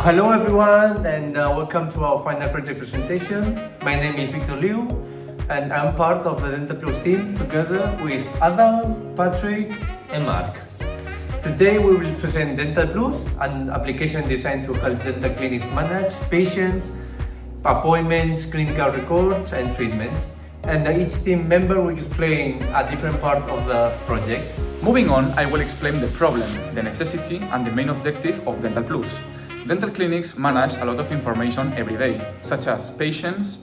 Hello everyone, and welcome to our final project presentation. My name is Victor Liu, and I'm part of the DentalPlus team together with Adam, Patrick, and Mark. Today we will present DentalPlus, an application designed to help dental clinics manage patients, appointments, clinical records, and treatments. And each team member will explain a different part of the project. Moving on, I will explain the problem, the necessity, and the main objective of DentalPlus. Dental clinics manage a lot of information every day, such as patients,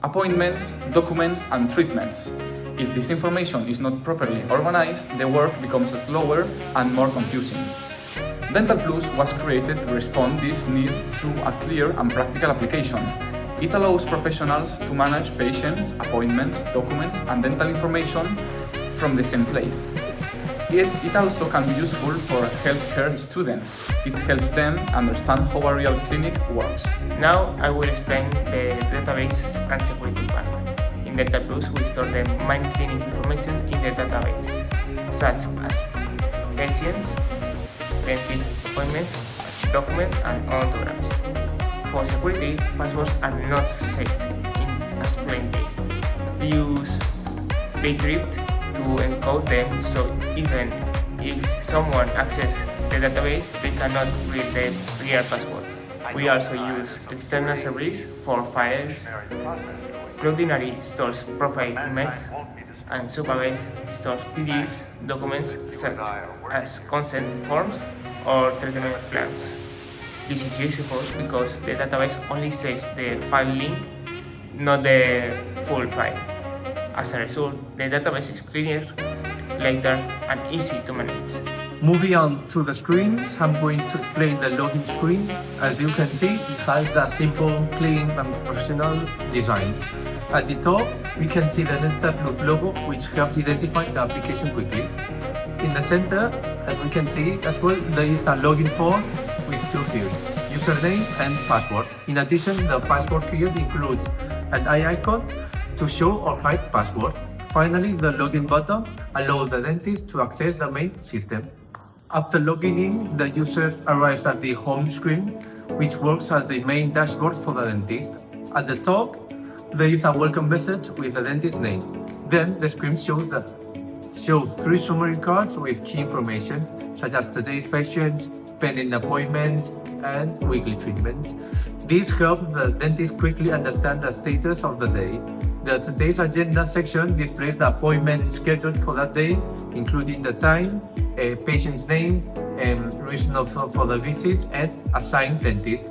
appointments, documents, and treatments. If this information is not properly organized, the work becomes slower and more confusing. DentalPlus was created to respond to this need through a clear and practical application. It allows professionals to manage patients, appointments, documents, and dental information from the same place. It also can be useful for healthcare students. It helps them understand how a real clinic works. Now I will explain the database and security part. In DentalPlus we store the main clinic information in the database, such as patients, dentist appointments, documents, and autographs. For security, passwords are not saved in a plain text. We use bcrypt to encode them, so even if someone accesses the database, they cannot read the real password. We also use external service for files. Cloudinary stores profile images, and Supabase stores PDFs, documents such as consent forms or treatment plans. This is useful because the database only saves the file link, not the full file. As a result, the database is cleaner, lighter, and easy to manage. Moving on to the screens, I'm going to explain the login screen. As you can see, it has a simple, clean, and professional design. At the top, we can see the DentalPlus logo, which helps identify the application quickly. In the center, as we can see as well, there is a login form with two fields, username and password. In addition, the password field includes an eye icon to show or hide password. Finally, the login button allows the dentist to access the main system. After logging in, the user arrives at the home screen, which works as the main dashboard for the dentist. At the top, there is a welcome message with the dentist's name. Then the screen shows three summary cards with key information, such as today's patients, pending appointments, and weekly treatments. This helps the dentist quickly understand the status of the day. The today's agenda section displays the appointment scheduled for that day, including the time, a patient's name, reason for the visit, and assigned dentist.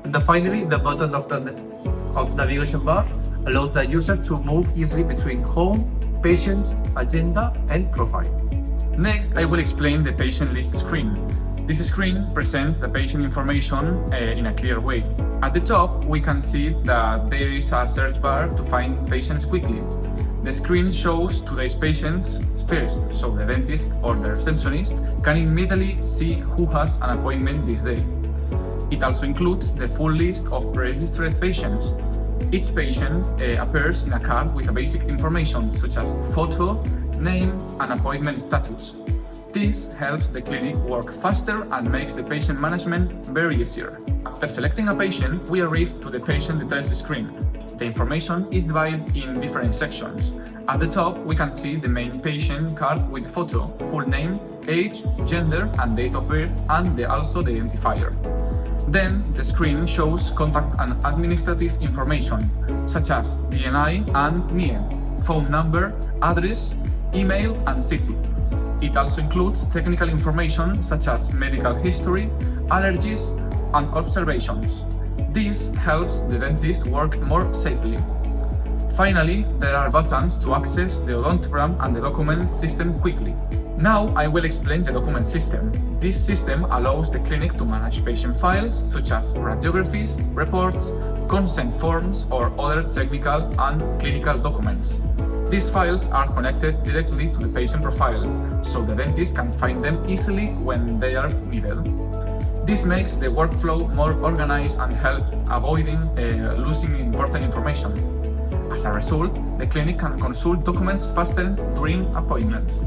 And finally, the button of navigation bar allows the user to move easily between home, patients, agenda, and profile. Next, I will explain the patient list screen. This screen presents the patient information in a clear way. At the top, we can see that there is a search bar to find patients quickly. The screen shows today's patients first, so the dentist or the receptionist can immediately see who has an appointment this day. It also includes the full list of registered patients. Each patient appears in a card with a basic information such as photo, name, and appointment status. This helps the clinic work faster and makes the patient management very easier. After selecting a patient, we arrive to the patient details screen. The information is divided in different sections. At the top, we can see the main patient card with photo, full name, age, gender, and date of birth, and also the identifier. Then, the screen shows contact and administrative information, such as DNI and NIE, phone number, address, email, and city. It also includes technical information such as medical history, allergies, and observations. This helps the dentist work more safely. Finally, there are buttons to access the odontogram and the document system quickly. Now I will explain the document system. This system allows the clinic to manage patient files such as radiographies, reports, consent forms, or other technical and clinical documents. These files are connected directly to the patient profile, so the dentist can find them easily when they are needed. This makes the workflow more organized and helps avoiding losing important information. As a result, the clinic can consult documents faster during appointments.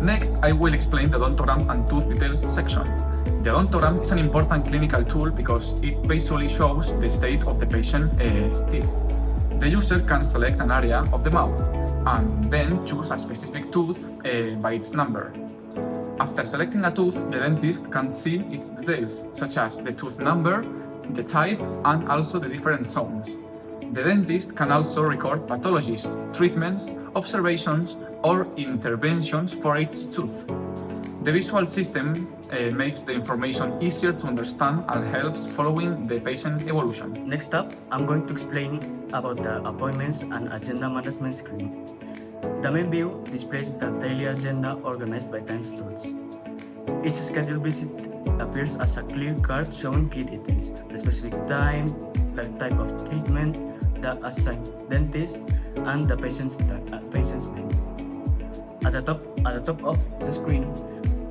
Next, I will explain the odontogram and tooth details section. The odontogram is an important clinical tool because it visually shows the state of the patient's teeth. The user can select an area of the mouth and then choose a specific tooth by its number. After selecting a tooth, the dentist can see its details, such as the tooth number, the type, and also the different zones. The dentist can also record pathologies, treatments, observations, or interventions for each tooth. The visual system makes the information easier to understand and helps following the patient evolution. Next up, I'm going to explain about the appointments and agenda management screen. The main view displays the daily agenda organized by time slots. Each scheduled visit appears as a clear card showing key details, the specific time, the type of treatment, the assigned dentist, and the patient's name. At the top of the screen,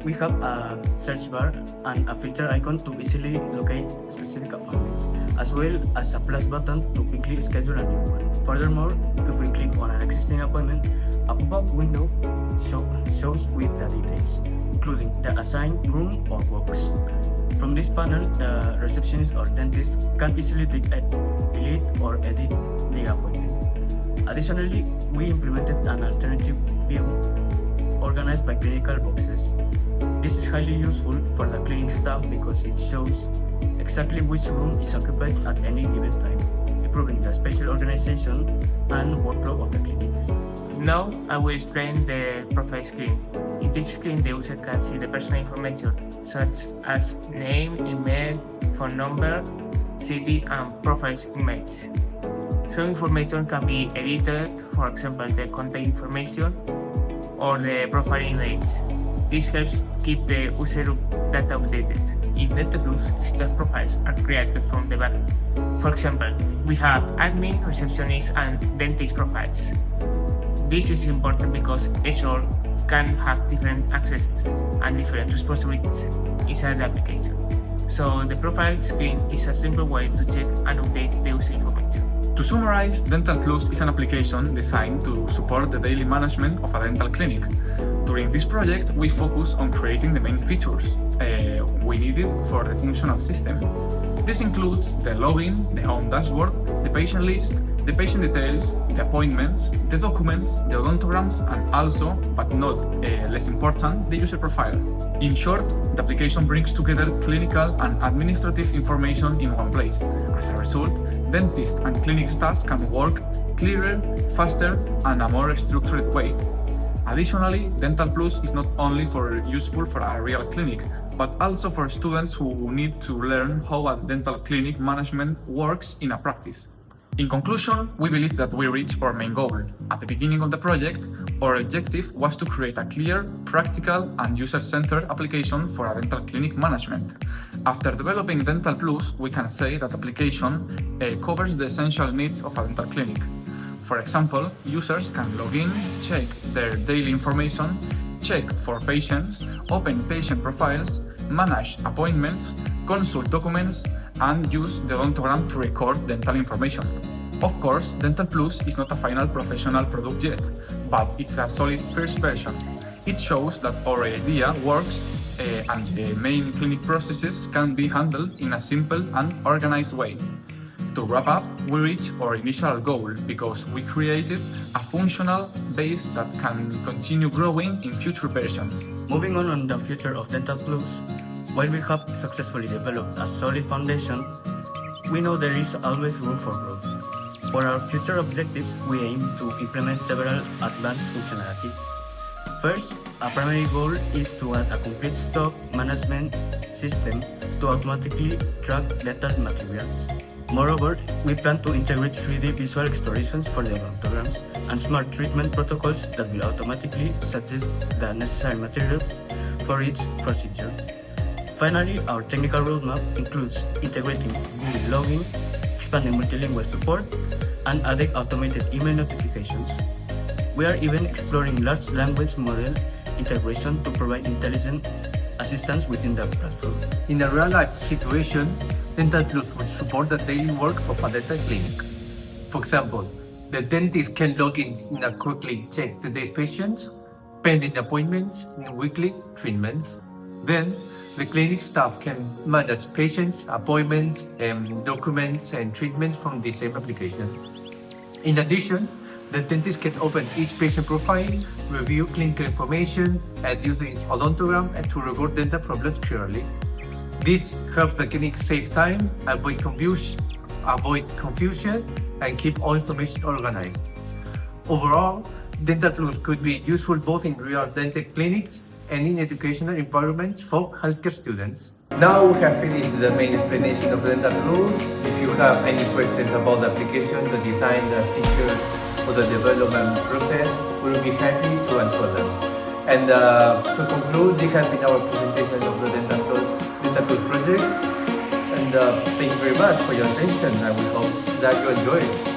we have a search bar and a filter icon to easily locate specific appointments, as well as a plus button to quickly schedule a new one. Furthermore, if we click on an existing appointment, a pop-up window shows with the details, including the assigned room or box. From this panel, the receptionist or dentist can easily delete or edit the appointment. Additionally, we implemented an alternative view organized by clinical boxes. This is highly useful for the clinic staff because it shows exactly which room is occupied at any given time, improving the spatial organization and workflow of the clinic. Now I will explain the profile screen. In this screen, the user can see the personal information such as name, email, phone number, city, and profile image. Some information can be edited, for example, the contact information or the profile image. This helps keep the user data updated. In DentalPlus, staff profiles are created from the back. For example, we have admin, receptionist, and dentist profiles. This is important because each role can have different accesses and different responsibilities inside the application. So the profile screen is a simple way to check and update the user information. To summarize, DentalPlus is an application designed to support the daily management of a dental clinic. During this project, we focus on creating the main features we needed for the functional system. This includes the login, the home dashboard, the patient list, the patient details, the appointments, the documents, the odontograms, and also, but not less important, the user profile. In short, the application brings together clinical and administrative information in one place. As a result, dentists and clinic staff can work clearer, faster, and a more structured way. Additionally, DentalPlus is not only useful for a real clinic, but also for students who need to learn how a dental clinic management works in a practice. In conclusion, we believe that we reached our main goal. At the beginning of the project, our objective was to create a clear, practical, and user-centered application for a dental clinic management. After developing DentalPlus, we can say that the application covers the essential needs of a dental clinic. For example, users can log in, check their daily information, check for patients, open patient profiles, manage appointments, consult documents, and use the odontogram to record dental information. Of course, DentalPlus is not a final professional product yet, but it's a solid first version. It shows that our idea works and the main clinic processes can be handled in a simple and organized way. To wrap up, we reached our initial goal because we created a functional base that can continue growing in future versions. Moving on the future of DentalPlus, while we have successfully developed a solid foundation, we know there is always room for growth. For our future objectives, we aim to implement several advanced functionalities. First, our primary goal is to add a complete stock management system to automatically track dental materials. Moreover, we plan to integrate 3D visual explorations for the odontograms and smart treatment protocols that will automatically suggest the necessary materials for each procedure. Finally, our technical roadmap includes integrating Google login, expanding multilingual support, and adding automated email notifications. We are even exploring large language model integration to provide intelligent assistance within the platform. In a real-life situation, DentalPlus will support the daily work of a dental clinic. For example, the dentist can log in and quickly check today's patients, pending appointments, and weekly treatments. Then, the clinic staff can manage patients, appointments, documents, and treatments from the same application. In addition, the dentist can open each patient profile, review clinical information, and use the odontogram to record dental problems clearly. This helps the clinic save time, avoid confusion, and keep all information organized. Overall, DentalPlus could be useful both in real dental clinics and in educational environments for healthcare students. Now we have finished the main explanation of DentalPlus. If you have any questions about the application, the design, the features, or the development process, we will be happy to answer them. And to conclude, this has been our presentation of the DentalPlus project. And thank you very much for your attention. I will hope that you enjoy it.